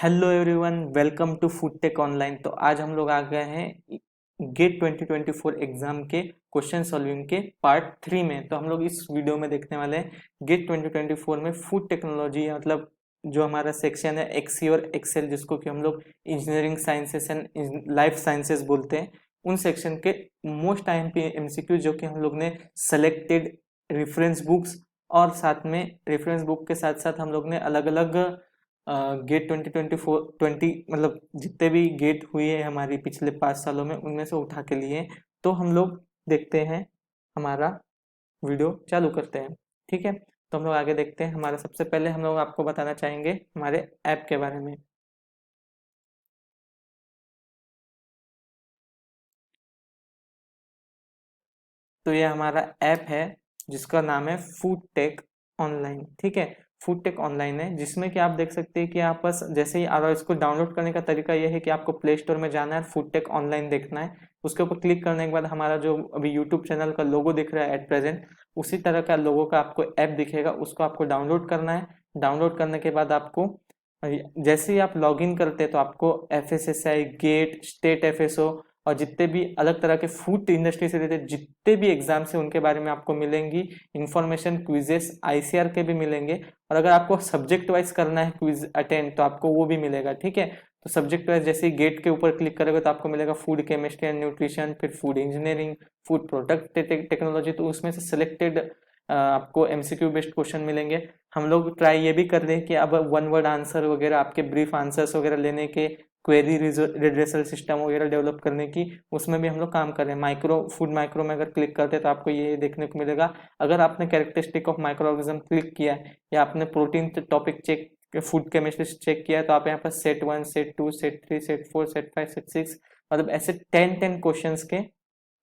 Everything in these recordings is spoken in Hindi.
Hello everyone, welcome to food tech online. तो आज हम लोग आ गए हैं गेट 2024 एग्जाम के क्वेश्चन सॉल्विंग के पार्ट 3 में। तो हम लोग इस वीडियो में देखने वाले हैं गेट 2024 में फूड टेक्नोलॉजी, मतलब जो हमारा सेक्शन है एक्सी और एक्सेल, जिसको कि हम लोग engineering sciences and life sciences बोलते हैं, उन सेक्शन के मोस्ट IMP MCQ जो कि हम लोग ने सेलेक्टेड रेफरेंस बुक्स और साथ में रेफरेंस बुक के साथ साथ हम लोग ने अलग अलग गेट 2024 मतलब जितने भी गेट हुए हैं हमारी पिछले 5 सालों में, उनमें से उठा के लिए। तो हम लोग देखते हैं, हमारा वीडियो चालू करते हैं। ठीक है, तो हम लोग आगे देखते हैं। हमारा सबसे पहले हम लोग आपको बताना चाहेंगे हमारे ऐप के बारे में। तो ये हमारा ऐप है जिसका नाम है फूड टेक ऑनलाइन। ठीक है, फूड टेक ऑनलाइन है, जिसमें कि आप देख सकते हैं कि आप बस जैसे ही आ रहा है, इसको डाउनलोड करने का तरीका यह है कि आपको प्ले स्टोर में जाना है, फूड टेक ऑनलाइन देखना है। उसके ऊपर क्लिक करने के बाद हमारा जो अभी यूट्यूब चैनल का लोगो दिख रहा है एट प्रेजेंट, उसी तरह का लोगो का आपको ऐप दिखेगा, उसको आपको डाउनलोड करना है। डाउनलोड करने के बाद आपको जैसे ही आप लॉग इन करते हैं तो आपको FSSAI, गेट, स्टेट FSO और जितने भी अलग तरह के फूड इंडस्ट्री से रिलेटेड जितने भी एग्जाम्स हैं उनके बारे में आपको मिलेंगी इंफॉर्मेशन। क्विजेस ICR के भी मिलेंगे, और अगर आपको सब्जेक्ट वाइज करना है क्विज अटेंड तो आपको वो भी मिलेगा। ठीक है, तो सब्जेक्ट वाइज जैसे ही गेट के ऊपर क्लिक करोगे तो आपको मिलेगा फूड केमिस्ट्री एंड न्यूट्रिशन, फिर food engineering, food product technology. तो उसमें से सिलेक्टेड आपको MCQ बेस्ड क्वेश्चन मिलेंगे। हम लोग ट्राई ये भी कर रहे हैं कि अब वन वर्ड आंसर वगैरह, आपके ब्रीफ आंसर्स वगैरह लेने के, क्वेरी रिड्रेसल सिस्टम वगैरह डेवलप करने की, उसमें भी हम लोग काम कर रहे हैं। माइक्रो में अगर क्लिक करते हैं तो आपको ये देखने को मिलेगा। अगर आपने characteristic of micro organism click किया है या आपने protein topic check, food chemistry check किया है, तो आप यहाँ पर set 1, set 2, set 3, set 4, set 5, set 6, मतलब ऐसे 10 क्वेश्चन के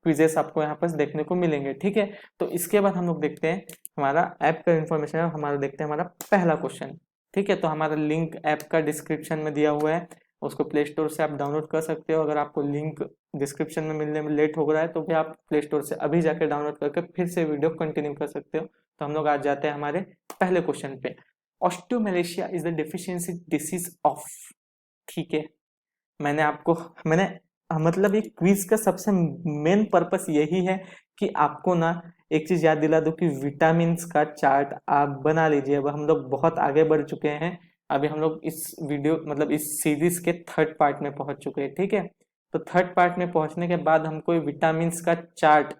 क्विजेस आपको यहाँ पर देखने को मिलेंगे। ठीक है, तो इसके बाद हम लोग देखते हैं हमारा ऐप का इंफॉर्मेशन है। हमारा देखते हैं हमारा पहला क्वेश्चन। ठीक है, तो हमारा लिंक ऐप का डिस्क्रिप्शन में दिया हुआ है, उसको प्ले स्टोर से आप डाउनलोड कर सकते हो। अगर आपको लिंक डिस्क्रिप्शन में मिलने में लेट हो रहा है तो भी आप प्ले स्टोर से अभी जाकर डाउनलोड करके फिर से वीडियो कंटिन्यू कर सकते हो। तो हम लोग आज जाते हैं हमारे पहले क्वेश्चन पे। Osteomalacia is the deficiency disease of. ठीक है, मैंने मतलब ये क्विज का सबसे मेन पर्पस यही है कि आपको ना एक चीज याद दिला दो कि विटामिन का चार्ट आप बना लीजिए। अब हम लोग बहुत आगे बढ़ चुके हैं, अभी हम लोग इस वीडियो मतलब इस सीरीज के थर्ड पार्ट में पहुंच चुके हैं। ठीक है, तो थर्ड पार्ट में पहुंचने के बाद हमको विटामिन का चार्ट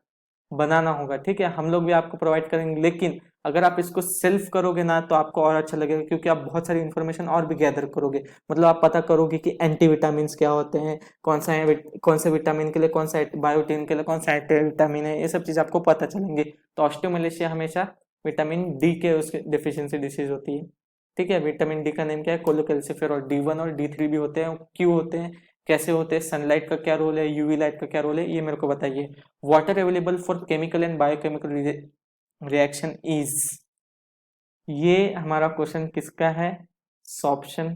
बनाना होगा। ठीक है, हम लोग भी आपको प्रोवाइड करेंगे, लेकिन अगर आप इसको सेल्फ करोगे ना तो आपको और अच्छा लगेगा, क्योंकि आप बहुत सारी इंफॉर्मेशन और भी गैदर करोगे। मतलब आप पता करोगे कि एंटी विटामिन क्या होते हैं, कौन से विटामिन के लिए कौन सा, बायोटीन के लिए कौन सा एंटी विटामिन है, ये सब चीज आपको पता चलेंगे। तो ऑस्टियोमेलेशिया हमेशा विटामिन डी के उसके डिफिशियंसी डिसीज होती है। ठीक है, विटामिन डी का नेम क्या है? कोलोकैल्सिफेर। और D1 और D3 भी होते हैं। क्यों होते हैं, कैसे होते हैं, सनलाइट का क्या रोल है, UV लाइट का क्या रोल है, ये मेरे को बताइए। Water available for chemical and biochemical reaction is, ये हमारा क्वेश्चन किसका है? ऑप्शन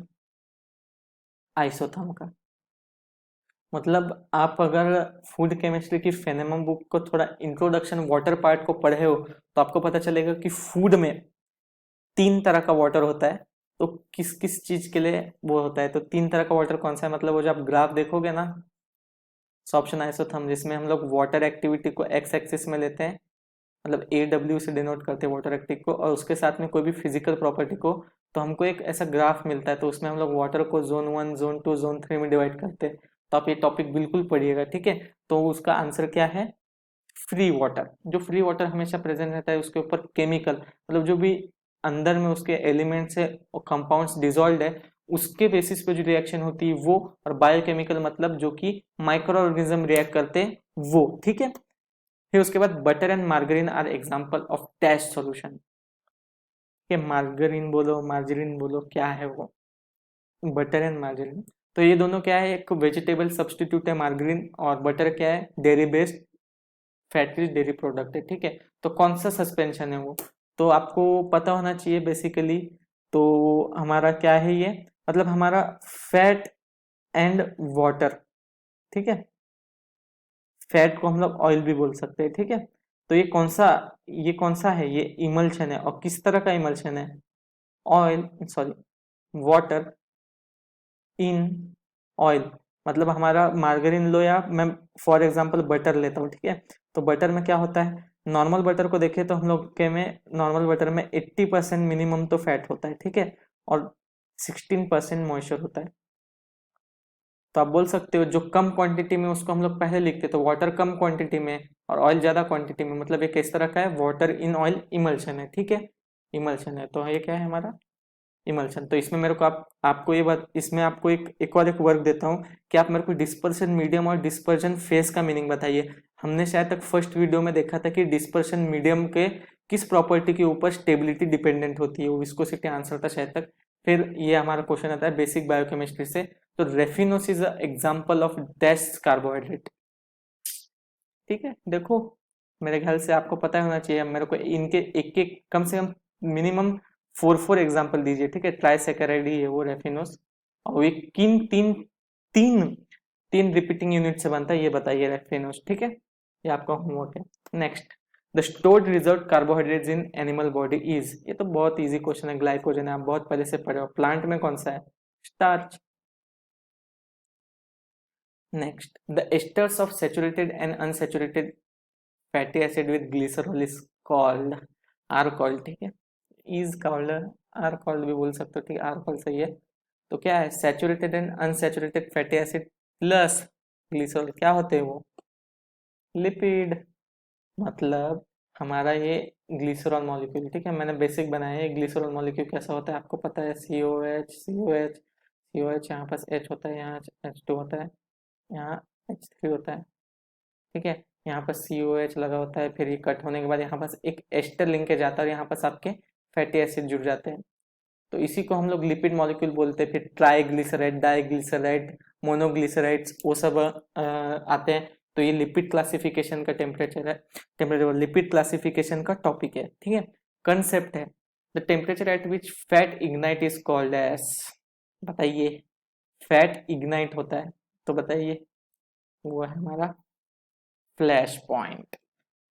आइसोथर्म का। मतलब आप अगर फूड केमिस्ट्री की फेनेमम बुक को थोड़ा इंट्रोडक्शन वाटर पार्ट को पढ़े हो तो आपको पता चलेगा कि फूड में 3 तरह का वाटर होता है। तो किस किस चीज के लिए वो होता है, तो 3 तरह का वाटर कौन सा है? मतलब वो जब आप ग्राफ देखोगे ना, ऑप्शन आइसोथर्म, जिसमें हम लोग वाटर एक्टिविटी को एक्स एक्सिस में लेते हैं, मतलब AW से डिनोट करते हैं वाटर एक्टिव को, और उसके साथ में कोई भी फिजिकल प्रॉपर्टी को, तो हमको एक ऐसा ग्राफ मिलता है। तो उसमें हम लोग वाटर को जोन 1, जोन 2, जोन 3 में डिवाइड करते हैं। तो आप ये टॉपिक बिल्कुल पढ़िएगा। ठीक है, तो उसका आंसर क्या है? Free water. जो फ्री वाटर हमेशा प्रेजेंट रहता है उसके ऊपर केमिकल, मतलब जो भी अंदर में उसके एलिमेंट्स है और कंपाउंड्स डिजोल्व है, उसके बेसिस पे जो रिएक्शन होती है वो। और बायोकेमिकल मतलब जो कि माइक्रो ऑर्गेनिज्म रिएक्ट करते हैं वो। ठीक है, फिर उसके बाद butter and margarine are example of test solution. ये मार्गरीन बोलो, मार्जरीन बोलो, क्या है वो? Butter and margarine. तो ये दोनों क्या है? एक वेजिटेबल सब्सटीट्यूट है मार्गरीन, और बटर क्या है? Dairy based fat rich dairy product है। ठीक है, तो कौन सा सस्पेंशन है वो, तो आपको पता होना चाहिए बेसिकली। तो हमारा क्या है ये? मतलब हमारा फैट एंड वाटर। ठीक है, फैट को हम लोग ऑयल भी बोल सकते हैं। ठीक है, तो ये कौन सा है? ये इमल्शन है। और किस तरह का इमल्शन है? Oil, sorry, water in oil, मतलब हमारा मार्गरीन लो या मैं फॉर एग्जांपल बटर लेता हूँ, ठीक है। तो बटर में क्या होता है, नॉर्मल बटर को देखें तो हम लोग के में नॉर्मल बटर में 80% मिनिमम तो फैट होता है, ठीक है, और 16% मॉइस्चर होता है। तो आप बोल सकते हो जो कम क्वांटिटी में उसको हम लोग पहले लिखते, तो वाटर कम क्वांटिटी में और ऑयल ज्यादा क्वांटिटी में, मतलब ये किस तरह का है, वाटर इन ऑयल इमल्शन है, ठीक है, इमल्शन है। तो ये क्या है हमारा इमल्शन। तो इसमें मेरे को आपको ये बात, इसमें आपको एक और एक वर्क देता हूँ कि आप मेरे को डिस्पर्शन मीडियम और डिस्पर्शन फेज का मीनिंग बताइए। हमने शायद तक फर्स्ट वीडियो में देखा था कि डिस्पर्शन मीडियम के किस प्रॉपर्टी के ऊपर स्टेबिलिटी डिपेंडेंट होती है, वो विस्कोसिटी आंसर था शायद तक। फिर ये हमारा क्वेश्चन आता है बेसिक बायोकेमिस्ट्री से, तो raffinose is example of dash carbohydrate, ठीक है। देखो मेरे ख्याल से आपको पता होना चाहिए, मेरे को इनके एक एक कम से कम मिनिमम 4 एग्जाम्पल दीजिए, ठीक है। ट्राइसेकेराइड ही है वो रेफिनोस, और ये किन तीन तीन तीन रिपीटिंग यूनिट से बनता है ये बताइए रेफिनोस, ठीक है। ये आपका होमवर्क है। Next, the stored reserve carbohydrates in animal body is, ये तो बहुत इजी क्वेश्चन है, ग्लाइकोजन है, आप बहुत पहले से पढ़े हो। प्लांट में कौन सा है, starch. Next, the esters of saturated and unsaturated fatty acid with glycerol is called, are called, ठीक है, इज कॉल्ड, आर कॉल्ड भी बोल सकते हो, ठीक है, आर कॉल्ड सही है। तो क्या है, saturated and unsaturated fatty acid plus glycerol क्या होते हैं वो, लिपिड। मतलब हमारा ये ग्लिसरॉल मॉलिक्यूल, ठीक है, मैंने बेसिक बनाया है। ग्लिसरॉल मॉलिक्यूल कैसा होता है आपको पता है, C O H C O H C O H, यहाँ पास एच होता है, यहाँ H2 होता है, यहाँ H3 होता है, ठीक है। यहाँ पर सी ओ एच लगा होता है, फिर ये कट होने के बाद यहाँ पास एक एस्टर लिंकेज आता है और यहाँ पास आपके फैटी एसिड जुड़ जाते हैं, तो इसी को हम लोग लिपिड मॉलिक्यूल बोलते हैं। फिर ट्राइग्लिसराइड, डाइग्लिसराइड, मोनोग्लिसराइड्स वो सब आते हैं। तो ये लिपिड क्लासिफिकेशन का टेम्परेचर है, टेम्परेचर लिपिड क्लासिफिकेशन का टॉपिक है, ठीक है, कंसेप्ट है। The temperature at which fat ignite is called as, बताइए, फैट इग्नाइट होता है तो बताइए, वो है हमारा फ्लैश पॉइंट।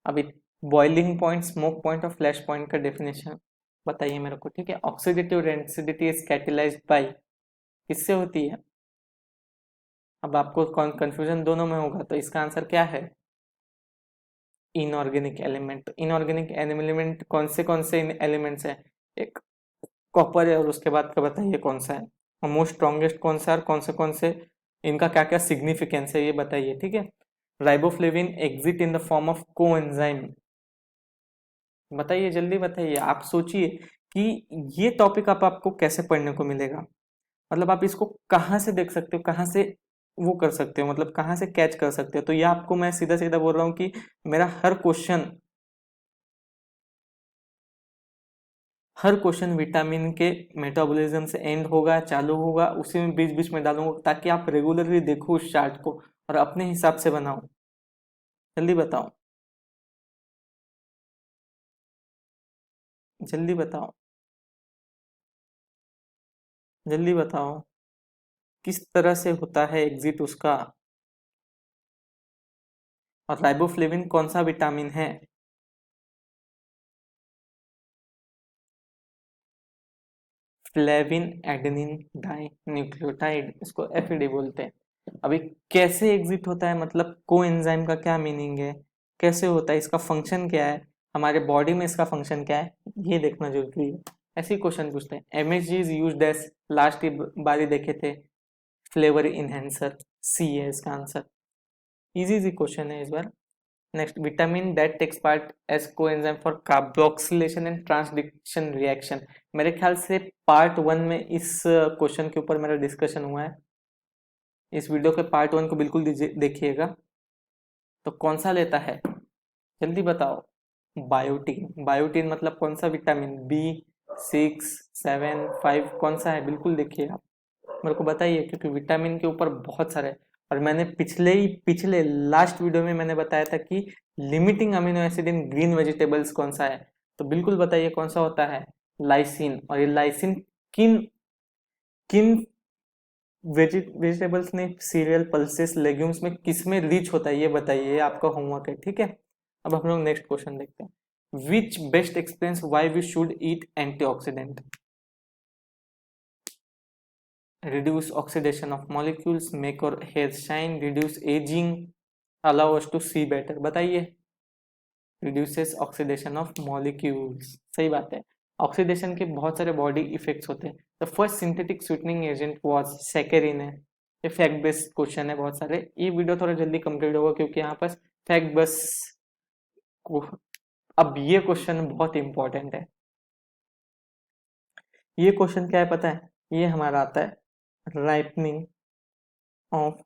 अभी बॉइलिंग पॉइंट, स्मोक पॉइंट और फ्लैश पॉइंट का डेफिनेशन बताइए मेरे को, ठीक है। Oxidative rancidity is catalysed by, किससे होती है। अब आपको कंफ्यूजन दोनों में होगा, तो इसका आंसर क्या है, इनऑर्गेनिक एलिमेंट। इनऑर्गेनिक एलिमेंट कौन से एलिमेंट्स हैं, एक कॉपर है और उसके बाद का बताइए कौन सा है, और मोस्ट स्ट्रॉन्गेस्ट कौन सा है, और कौन से इनका क्या क्या सिग्निफिकेंस है ये बताइए, ठीक है। Riboflavin exit in the form of coenzyme, बताइए जल्दी बताइए, आप सोचिए कि ये टॉपिक आपको कैसे पढ़ने को मिलेगा, मतलब आप इसको कहाँ से देख सकते हो, कहाँ से वो कर सकते हो, मतलब कहाँ से कैच कर सकते हो। तो ये आपको मैं सीधा सीधा बोल रहा हूँ कि मेरा हर क्वेश्चन विटामिन के मेटाबॉलिज्म से एंड होगा, चालू होगा, उसी में बीच बीच में डालूंगा ताकि आप रेगुलरली देखो उस चार्ट को और अपने हिसाब से बनाओ। जल्दी बताओ, जल्दी बताओ, जल्दी बताओ, किस तरह से होता है एग्जिट उसका। और राइबोफ्लेविन कौन सा विटामिन है, फ्लेविन एडेनिन डाई न्यूक्लियोटाइड, इसको एफएडी बोलते हैं। अभी कैसे एग्जिट होता है, मतलब कोएंजाइम का क्या मीनिंग है, कैसे होता है, इसका फंक्शन क्या है, हमारे बॉडी में इसका फंक्शन क्या है, ये देखना जरूरी है। ऐसे ही क्वेश्चन पूछते हैं। MSG is used as, last बारी देखे थे, फ्लेवर इनहेंसर, सी है इसका आंसर। इजी इजी क्वेश्चन है इस बार। Next, vitamin that takes part as coenzyme for carboxylation and transduction reaction. मेरे ख्याल से पार्ट 1 में इस क्वेश्चन के ऊपर मेरा डिस्कशन हुआ है, इस वीडियो के पार्ट 1 को बिल्कुल देखिएगा। तो कौन सा लेता है, जल्दी बताओ। बायोटीन, बायोटीन मतलब कौन सा विटामिन, B6, 7, 5 कौन सा है, बिल्कुल देखिए आप, मेरे को बताइए, क्योंकि विटामिन के ऊपर बहुत सारे। और मैंने पिछले लास्ट वीडियो में मैंने बताया था कि limiting amino acid in green vegetables कौन सा है, तो बिल्कुल बताइए कौन सा होता है, लाइसिन। और ये लाइसिन किन किन वेजिटेबल्स में, सीरियल, पल्सेस, लेग्यूम्स में किस में रिच होता है ये बताइए, ये आपका होमवर्क है, ठीक है। अब हम लोग नेक्स्ट क्वेश्चन देखते हैं। Which best explains why we should eat antioxidant, reduce oxidation of molecules, make our hair shine, reduce aging, allow us to see better. बताइए, reduces oxidation of molecules, सही बात है। ऑक्सीडेशन के बहुत सारे बॉडी इफेक्ट्स होते हैं। The first synthetic sweetening agent was saccharin है। ये फैक्ट बेस्ड क्वेश्चन है बहुत सारे। ये वीडियो थोड़ा जल्दी कंप्लीट होगा क्योंकि यहाँ पर फैक्ट बेस अब ये क्वेश्चन बहुत इंपॉर्टेंट है। ये क्वेश्चन क्या है पता है? ये हमारा आता है राइपनिंग ऑफ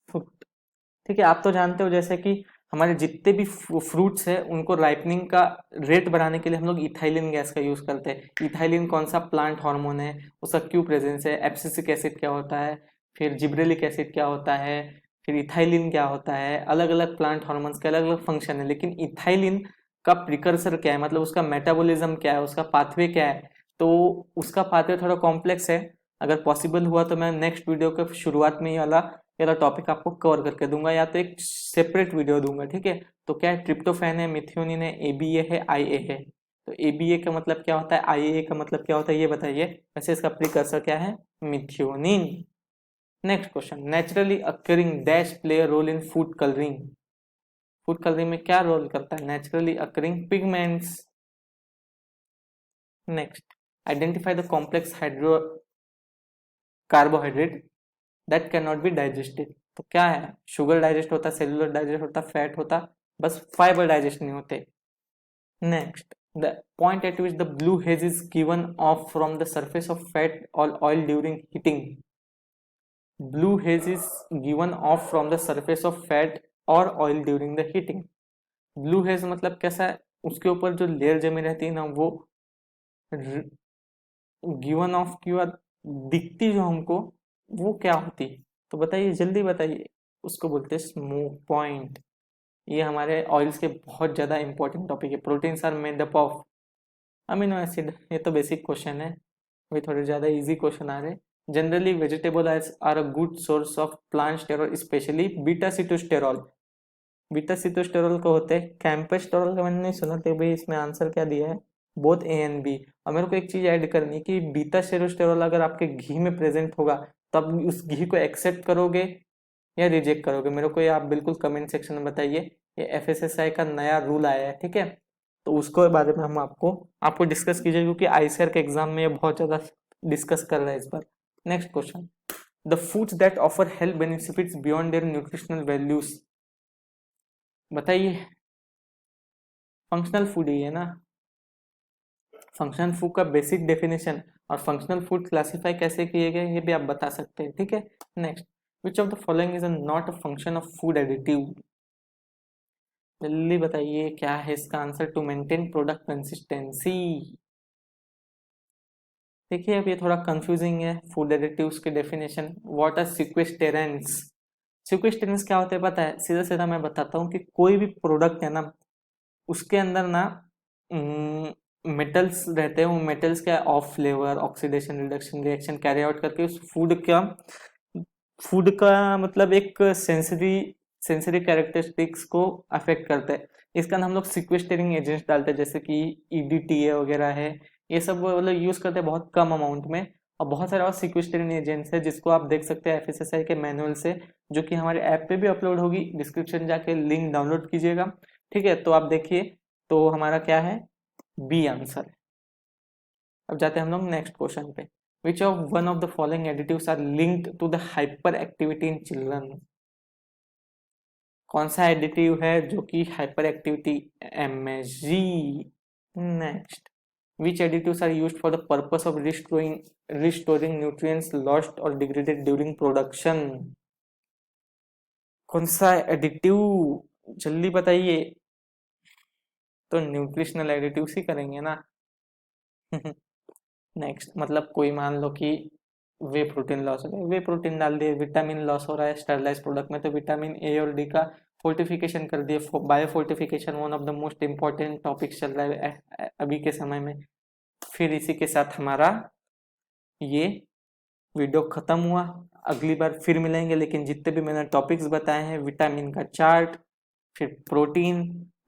फ्रूट। ठीक है, आप तो जानते हो जैसे कि हमारे जितने भी फ्रूट्स हैं उनको राइपनिंग का रेट बढ़ाने के लिए हम लोग इथाइलिन गैस का यूज करते हैं। इथाइलिन कौन सा प्लांट हार्मोन है, उसका क्यों प्रेजेंस है, एब्सिसिक एसिड क्या होता है, फिर जिब्रेलिक एसिड क्या होता है, फिर इथाइलिन क्या होता है, अलग अलग प्लांट हार्मोन्स के अलग अलग फंक्शन है। लेकिन इथाइलिन का प्रिकर्सर क्या है, मतलब उसका मेटाबॉलिज्म क्या है, उसका पाथवे क्या है, तो उसका पाथवे थोड़ा कॉम्प्लेक्स है। अगर पॉसिबल हुआ तो मैं नेक्स्ट वीडियो के शुरुआत में ये वाला टॉपिक आपको कवर करके दूंगा, या तो एक सेपरेट वीडियो दूंगा। ठीक है, तो क्या है, ट्रिप्टोफैन है, मिथियोनिन है, एबीए है, आईए है। तो एबीए का मतलब क्या होता है, आईए का मतलब क्या होता है, ये बताइए। वैसे इसका प्रिकर्सर क्या है, methionine. Next question, naturally occurring dash play a role in food colouring. Food colouring में क्या रोल करता है, naturally occurring pigments. Next, identify the complex hydro carbohydrate that can not be digested. तो क्या है, शुगर डाइजेस्ट होता, सेलुलर डाइजेस्ट होता, फैट होता, बस फाइबर डाइजेस्ट नहीं होते। Next, the point at which the blue haze is given off from the surface of fat और oil during heating. Blue haze is given off from the surface of fat और oil during the heating. Blue haze मतलब कैसा है, उसके ऊपर जो लेयर जमी रहती है ना, वो गिवन ऑफ की बात दिखती जो हमको, वो क्या होती, तो बताइए, जल्दी बताइए। उसको बोलते हैं स्मोक पॉइंट। ये हमारे ऑयल्स के बहुत ज़्यादा इंपॉर्टेंट टॉपिक है। Proteins are made up of amino acid, ये तो बेसिक क्वेश्चन है, वही थोड़े ज़्यादा इजी क्वेश्चन आ रहे। Generally vegetable are a good source of plant sterol, specially beta sitosterol. Beta sitosterol को होते हैं कैंपेस्टेरॉल का मैंने नहीं सुना, तो भाई इसमें आंसर क्या दिया है, बोथ ए एंड बी। और मेरे को एक चीज ऐड करनी है कि बीटा सेरोस्टेरॉल अगर आपके घी में प्रेजेंट होगा तब उस घी को एक्सेप्ट करोगे या रिजेक्ट करोगे, मेरे को ये आप बिल्कुल कमेंट सेक्शन में बताइए। ये एफएसएसआई का नया रूल आया है, ठीक है, तो उसको बारे में हम आपको डिस्कस कीजिए, क्योंकि आईसीआर के एग्जाम में ये बहुत ज्यादा डिस्कस कर रहा है इस बार। Next question, the foods that offer health benefits beyond their nutritional values. बताइए, फंक्शनल फूड ही है ना। फंक्शनल फूड का बेसिक डेफिनेशन और फंक्शनल फूड क्लासिफाई कैसे किए गए ये भी आप बता सकते हैं, ठीक है। Next, which of the following is not a function of food additive. जल्दी बताइए क्या है इसका answer, to maintain product consistency. देखिए अब ये थोड़ा कंफ्यूजिंग है, फूड एडिटिव्स के definition. What are sequestrants. Sequestrants क्या होते हैं पता है, सीधा सीधा मैं बताता हूँ कि कोई भी प्रोडक्ट है ना, उसके अंदर ना मेटल्स रहते हैं, वो मेटल्स क्या of flavour, oxidation, reduction reaction carry out करके उस फूड का मतलब एक सेंसरी कैरेक्टरिस्टिक्स को अफेक्ट करते हैं। इसका नाम हम लोग सिक्वेस्टरिंग एजेंट्स डालते हैं, जैसे कि ईडीटीए वगैरह है, ये सब मतलब यूज करते हैं बहुत कम अमाउंट में। और बहुत सारे और सिक्वेस्टरिंग एजेंट्स है जिसको आप देख सकते हैं एफएसएसआई के मैनुअल से, जो कि हमारे ऐप पे भी अपलोड होगी, डिस्क्रिप्शन जाके लिंक डाउनलोड कीजिएगा, ठीक है। तो आप देखिए, तो हमारा क्या है, बी आंसर है। अब जाते हैं हम लोग नेक्स्ट क्वेश्चन पे। Which of one of the following additives are linked to the hyper activity in children. कौन सा एडिटिव है जो कि hyper activity, MSG. Next, which additives are used for the purpose of restoring nutrients lost और डिग्रेडेड ड्यूरिंग प्रोडक्शन। कौन सा एडिटिव, जल्दी बताइए। तो न्यूट्रिशनल एडिटिव्स ही करेंगे ना। नेक्स्ट, मतलब कोई मान लो कि वे प्रोटीन लॉस हो गया, वे प्रोटीन डाल दिए, विटामिन लॉस हो रहा है स्टरलाइज प्रोडक्ट में, तो विटामिन ए और डी का फोर्टिफिकेशन कर दिए। Bio fortification one of the most important topic चल रहा है अभी के समय में। फिर इसी के साथ हमारा ये वीडियो खत्म हुआ। अगली बार फिर मिलेंगे, लेकिन जितने भी मैंने टॉपिक्स बताए हैं, विटामिन का चार्ट, फिर प्रोटीन,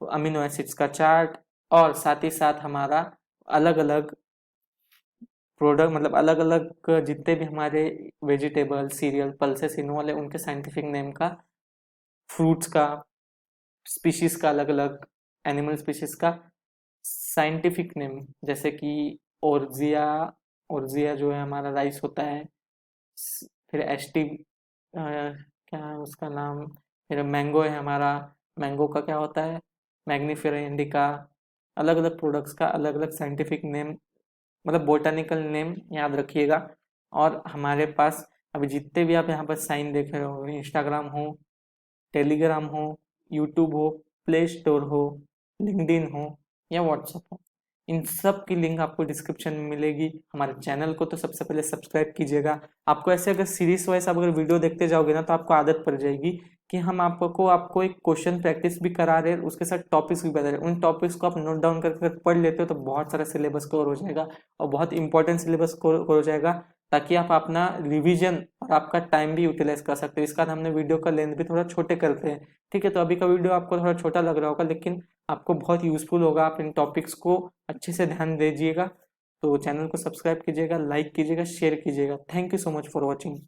अमीनो एसिड्स का चार्ट, और साथ ही साथ हमारा अलग अलग प्रोडक्ट मतलब अलग अलग जितने भी हमारे वेजिटेबल सीरियल पल्सेस इन्वॉल्व है उनके साइंटिफिक नेम का, फ्रूट्स का, स्पीशीज का अलग अलग, एनिमल स्पीशीज का साइंटिफिक नेम, जैसे कि ओर्जिया, ओर्जिया जो है हमारा राइस होता है, फिर एस्टी क्या है उसका नाम, फिर मैंगो है हमारा, मैंगो का क्या होता है, मैग्नीफेरा इंडिका। अलग अलग प्रोडक्ट्स का अलग अलग साइंटिफिक नेम मतलब बोटानिकल नेम याद रखिएगा। और हमारे पास अभी जितने भी आप यहाँ पर साइन देख रहे हो, इंस्टाग्राम हो, टेलीग्राम हो, यूट्यूब हो, प्ले स्टोर हो, लिंक्डइन हो या व्हाट्सएप हो, इन सब की लिंक आपको डिस्क्रिप्शन में मिलेगी। हमारे चैनल को तो सबसे पहले सब्सक्राइब कीजिएगा। आपको ऐसे अगर सीरीज वाइज आप अगर वीडियो देखते जाओगे ना तो आपको आदत पड़ जाएगी कि हम आपको एक क्वेश्चन प्रैक्टिस भी करा रहे हैं, उसके साथ टॉपिक्स भी बता रहे हैं। उन टॉपिक्स को आप नोट डाउन करके पढ़ लेते हो तो बहुत सारा सिलेबस कवर हो जाएगा और बहुत इंपॉर्टेंट सिलेबस कवर हो जाएगा, ताकि आप अपना रिवीजन और आपका टाइम भी यूटिलाइज कर सकते हो। इसका हमने वीडियो का लेंथ भी थोड़ा छोटे करते हैं, ठीक है। तो अभी का वीडियो आपको थोड़ा छोटा लग रहा होगा लेकिन आपको बहुत यूजफुल होगा, आप इन टॉपिक्स को अच्छे से ध्यान दीजिएगा। तो चैनल को सब्सक्राइब कीजिएगा, लाइक कीजिएगा, शेयर कीजिएगा। Thank you so much for watching.